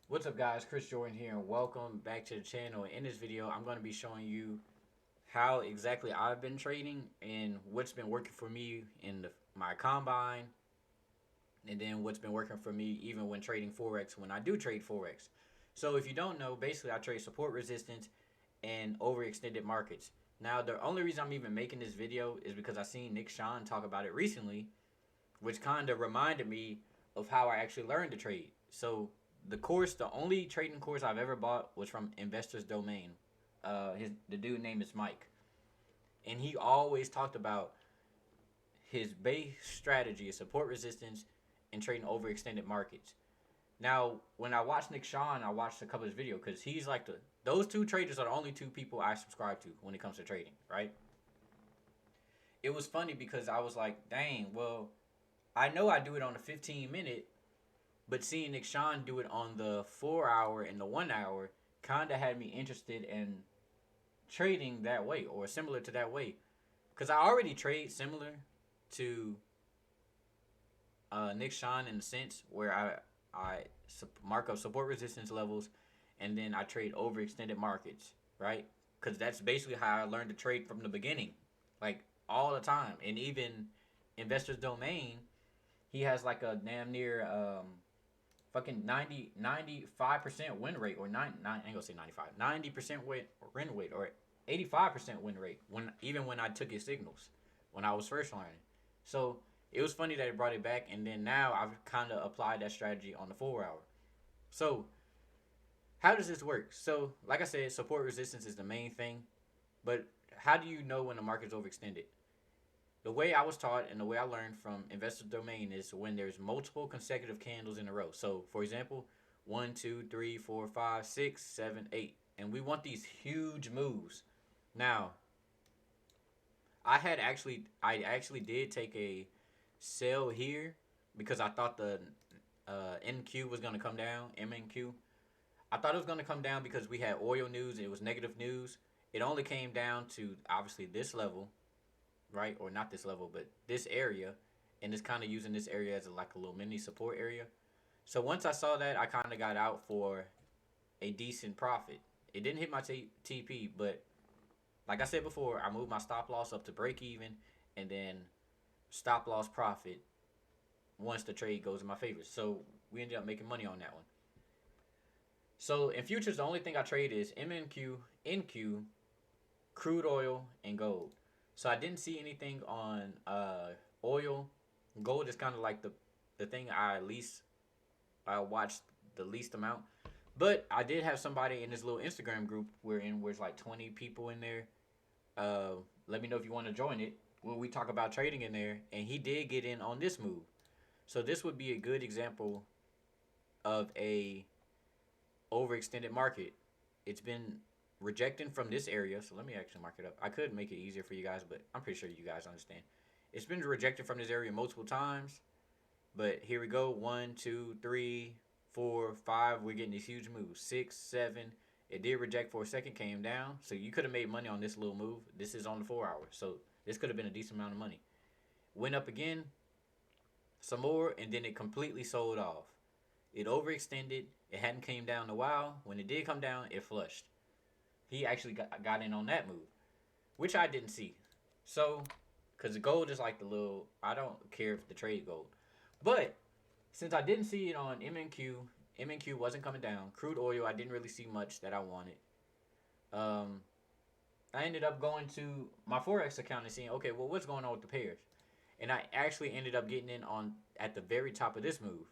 What's up guys, Chris Jordan here and welcome back to the channel. In this video, I'm going to be showing you how exactly I've been trading and what's been working for me in my combine, and then what's been working for me even when trading Forex when I do trade Forex. So if you don't know, basically I trade support resistance and overextended markets. Now the only reason I'm even making this video is because I seen Nick Sean talk about it recently, which kind of reminded me of how I actually learned to trade. So the only trading course I've ever bought was from Investor's Domain. The dude name is Mike, and he always talked about his base strategy is support resistance and trading overextended markets. Now, when I watched Nick Sean, I watched a couple of his videos because he's like those two traders are the only two people I subscribe to when it comes to trading, right? It was funny because I was like, dang, well, I know I do it on the 15 minute, but seeing Nick Sean do it on the 4 hour and the 1 hour kind of had me interested in trading that way or similar to that way. Because I already trade similar to Nick Sean in the sense where I mark up support resistance levels and then I trade overextended markets, right? Because that's basically how I learned to trade from the beginning, like all the time. And even Investor's Domain, he has like a damn near fucking 95% win rate, or I ain't gonna say 95, 90% win rate, or 85% win rate when I took his signals when I was first learning. So it was funny that it brought it back, and then now I've kind of applied that strategy on the 4 hour. So how does this work? So like I said, support resistance is the main thing, but how do you know when the market's overextended? The way I was taught and the way I learned from Investor Domain is when there's multiple consecutive candles in a row. So, for example, 1, 2, 3, 4, 5, 6, 7, 8, and we want these huge moves. Now, I actually did take a sell here because I thought the NQ was gonna come down. MNQ. I thought it was gonna come down because we had oil news. It was negative news. It only came down to obviously this level, right? Or not this level, but this area, and it's kind of using this area as like a little mini support area. So once I saw that, I kind of got out for a decent profit. It didn't hit my TP, but like I said before, I moved my stop loss up to break even, and then stop loss profit once the trade goes in my favor. So we ended up making money on that one. So in futures, the only thing I trade is MNQ, NQ, crude oil, and gold. So I didn't see anything on oil. Gold is kind of like the thing I watched the least amount. But I did have somebody in this little Instagram group where's like 20 people in there. Uh, Let me know if you want to join it. When we talk about trading in there, and he did get in on this move. So this would be a good example of a overextended market. It's been rejecting from this area. So let me actually mark it up. I could make it easier for you guys, but I'm pretty sure you guys understand. It's been rejected from this area multiple times. But here we go. 1, 2, 3, 4, 5. We're getting these huge moves. 6, 7. It did reject for a second, came down. So you could have made money on this little move. This is on the 4 hour. So this could have been a decent amount of money. Went up again, some more, and then it completely sold off. It overextended. It hadn't came down in a while. When it did come down, it flushed. He actually got in on that move, which I didn't see. So, because the gold is like the little, I don't care if the trade gold. But since I didn't see it on MNQ wasn't coming down. Crude oil, I didn't really see much that I wanted. Um, I ended up going to my Forex account and seeing, okay, well, what's going on with the pairs? And I actually ended up getting in on at the very top of this move.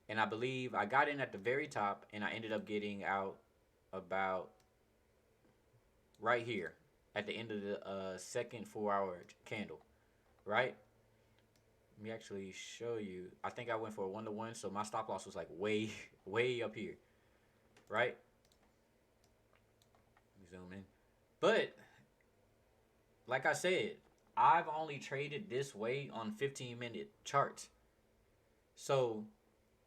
And I believe I got in at the very top, and I ended up getting out about right here at the end of the second 4 hour candle, right? Let me actually show you. I think I went for a 1-to-1, so my stop loss was like way, way up here, right? Let me zoom in. But like I said, I've only traded this way on 15-minute charts. So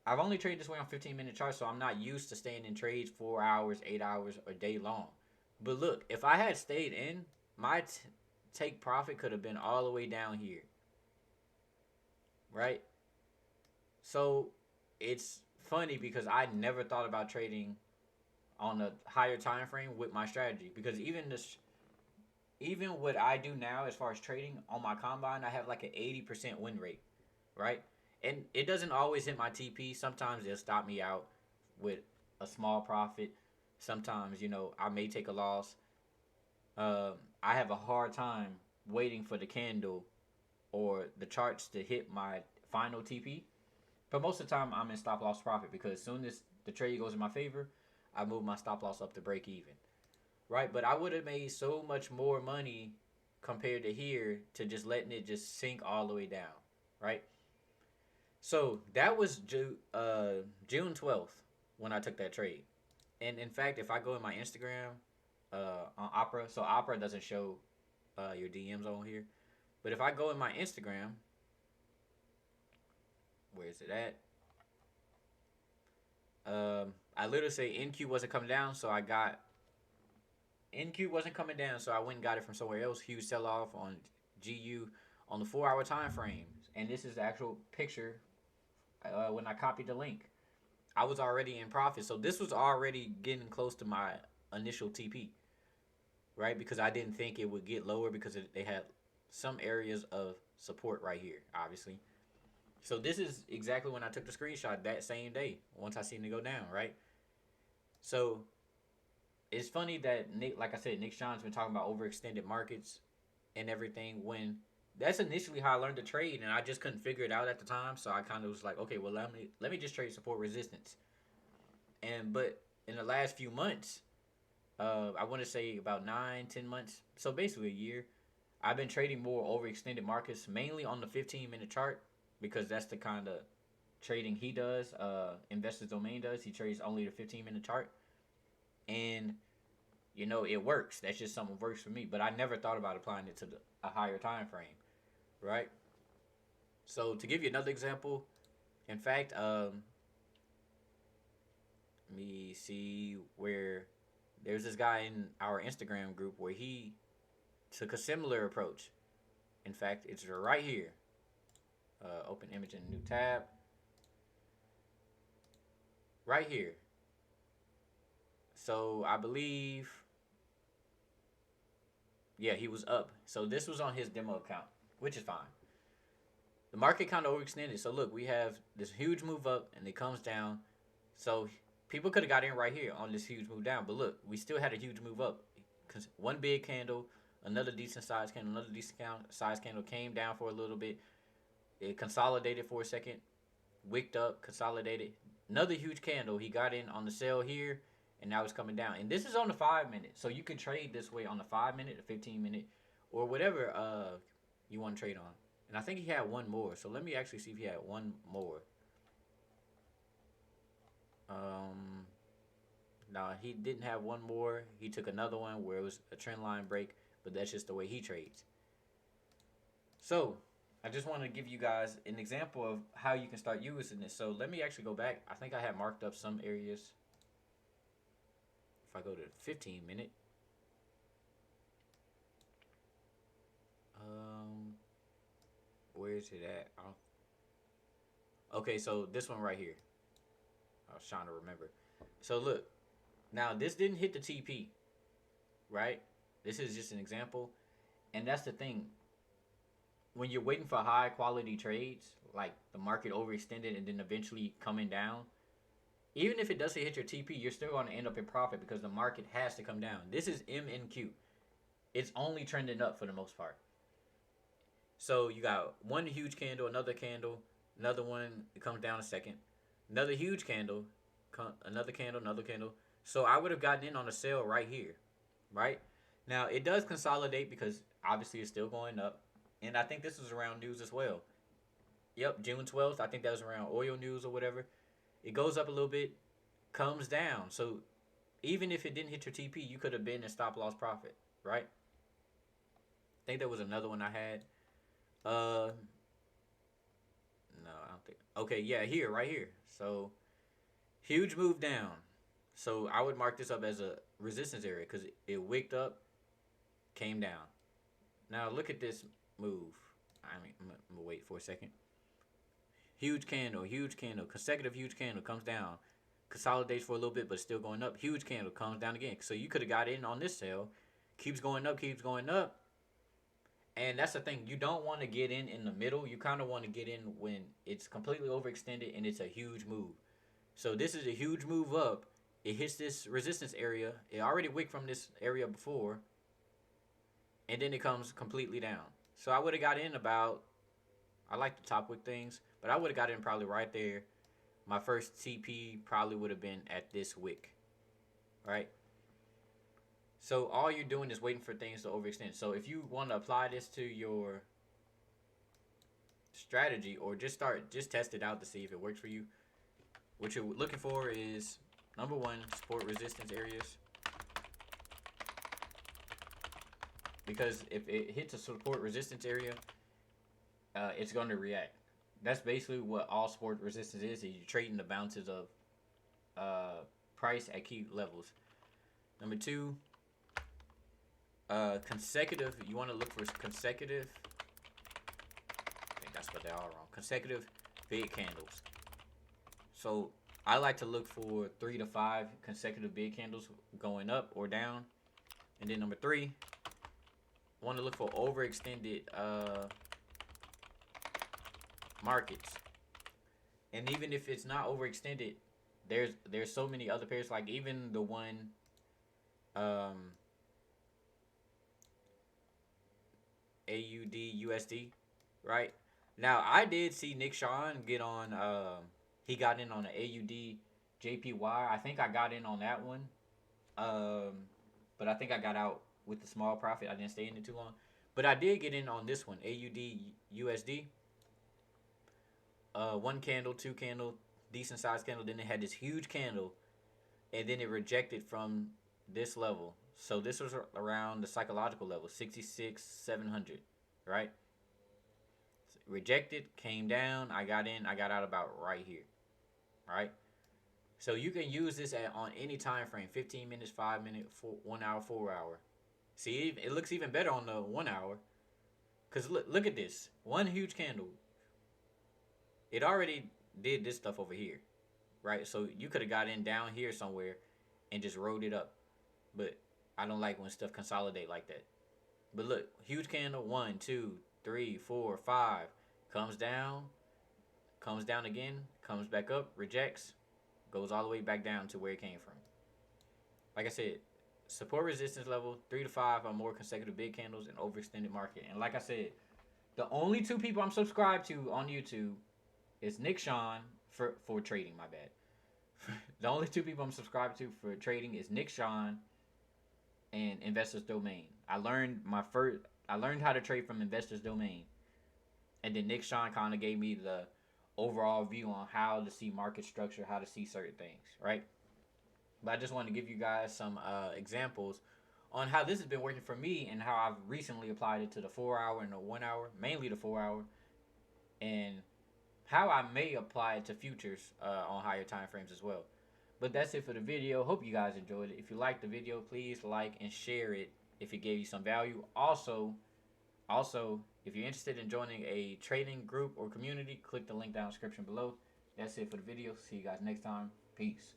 I've only traded this way on 15-minute charts, so I'm not used to staying in trades 4 hours, 8 hours, or day long. But look, if I had stayed in, my take profit could have been all the way down here, right? So it's funny because I never thought about trading on a higher time frame with my strategy because even what I do now as far as trading on my combine, I have like an 80% win rate, right? And it doesn't always hit my TP. Sometimes they'll stop me out with a small profit. Sometimes, I may take a loss. I have a hard time waiting for the candle or the charts to hit my final TP. But most of the time, I'm in stop loss profit because as soon as the trade goes in my favor, I move my stop loss up to break even, right? But I would have made so much more money compared to here to just letting it just sink all the way down, right? So that was June 12th when I took that trade. And in fact, if I go in my Instagram on Opera, so Opera doesn't show your DMs on here, but if I go in my Instagram, where is it at? I literally say NQ wasn't coming down, so I got NQ wasn't coming down, so I went and got it from somewhere else. Huge sell off on GU on the 4 hour time frame, and this is the actual picture when I copied the link. I was already in profit, so this was already getting close to my initial TP, right? Because I didn't think it would get lower because they had some areas of support right here, obviously. So this is exactly when I took the screenshot that same day once I seen it go down, right? So it's funny that Nick, like I said, Nick Sean's been talking about overextended markets and everything when that's initially how I learned to trade and I just couldn't figure it out at the time. So I kind of was like, okay, well let me just trade support resistance. But in the last few months, I want to say about 9, 10 months, so basically a year, I've been trading more overextended markets, mainly on the 15-minute chart because that's the kind of trading he does. Investors Domain does. He trades only the 15-minute chart, and it works. That's just something that works for me. But I never thought about applying it to a higher time frame, right? So to give you another example, in fact, let me see where there's this guy in our Instagram group where he took a similar approach. In fact, it's right here. Open image in a new tab. Right here. So I believe, yeah, he was up. So this was on his demo account, which is fine. The market kind of overextended. So look, we have this huge move up and it comes down. So people could have got in right here on this huge move down. But look, we still had a huge move up. Because one big candle, another decent size candle, another decent size candle came down for a little bit. It consolidated for a second, wicked up, consolidated. Another huge candle. He got in on the sell here, and now it's coming down. And this is on the 5 minute, so you can trade this way on the 5 minute, the 15 minute, or whatever you want to trade on. And I think he had one more. So let me actually see if he had one more. No, he didn't have one more. He took another one where it was a trend line break, but that's just the way he trades. So I just want to give you guys an example of how you can start using this. So let me actually go back. I think I had marked up some areas. If I go to 15 minute, where is it at? Okay, so this one right here. I was trying to remember. So look, now this didn't hit the TP, right? This is just an example, and that's the thing. When you're waiting for high quality trades, like the market overextended and then eventually coming down, even if it doesn't hit your TP, you're still going to end up in profit because the market has to come down. This is MNQ. It's only trending up for the most part. So you got one huge candle, another one, it comes down a second, another huge candle, another candle, another candle. So I would have gotten in on a sale right here, right? Now it does consolidate because obviously it's still going up. And I think this was around news as well. Yep, June 12th. I think that was around oil news or whatever. It goes up a little bit, comes down. So even if it didn't hit your TP, you could have been in stop loss profit, right? I think there was another one I had. No, I don't think. Okay, yeah, here, right here. So huge move down. So I would mark this up as a resistance area because it wicked up, came down. Now look at this move. I'm gonna wait for a second. huge candle, consecutive huge candle comes down, consolidates for a little bit, but still going up. Huge candle comes down again. So you could have got in on this sale, keeps going up, keeps going up. And that's the thing. You don't want to get in the middle. You kind of want to get in when it's completely overextended and it's a huge move. So this is a huge move up. It hits this resistance area. It already wicked from this area before. And then it comes completely down. So I would have got in about, I like the top wick things, but I would have got in probably right there. My first TP probably would have been at this wick, right? So all you're doing is waiting for things to overextend. So if you want to apply this to your strategy, or just test it out to see if it works for you. What you're looking for is, number one, support resistance areas. Because if it hits a support resistance area, it's going to react. That's basically what all support resistance is you're trading the bounces of price at key levels. Number two, consecutive. You want to look for consecutive. I think that's what they are wrong. Consecutive big candles. So I like to look for 3 to 5 consecutive big candles going up or down. And then number three, I want to look for overextended markets. And even if it's not overextended, there's so many other pairs, like even the one AUD USD, right? Now I did see Nick Sean get on he got in on the AUD JPY. I think I got in on that one. But I think I got out with the small profit. I didn't stay in it too long. But I did get in on this one, AUD USD. One candle, two candle, decent sized candle. Then it had this huge candle, and then it rejected from this level. So this was around the psychological level, 66,700, right? Rejected, came down. I got in. I got out about right here, right? So you can use this on any time frame, 15 minutes, 5 minutes, 1 hour, 4 hour. See, it looks even better on the 1 hour. Because look at this. One huge candle. It already did this stuff over here, right? So you could have got in down here somewhere and just rode it up. But I don't like when stuff consolidate like that. But look, huge candle, 1, 2, 3, 4, 5. Comes down again, comes back up, rejects, goes all the way back down to where it came from. Like I said, support resistance level, 3 to 5 or more consecutive big candles and overextended market. And like I said, the only 2 people I'm subscribed to on YouTube is Nick Sean for trading, my bad. The only 2 people I'm subscribed to for trading is Nick Sean and Investors Domain. I learned how to trade from Investors Domain. And then Nick Sean kind of gave me the overall view on how to see market structure, how to see certain things, right? But I just wanted to give you guys some examples on how this has been working for me and how I've recently applied it to the 4 hour and the 1 hour, mainly the 4 hour, and how I may apply it to futures on higher time frames as well. But that's it for the video. Hope you guys enjoyed it. If you liked the video, please like and share it if it gave you some value. Also, if you're interested in joining a trading group or community, click the link down in the description below. That's it for the video. See you guys next time. Peace.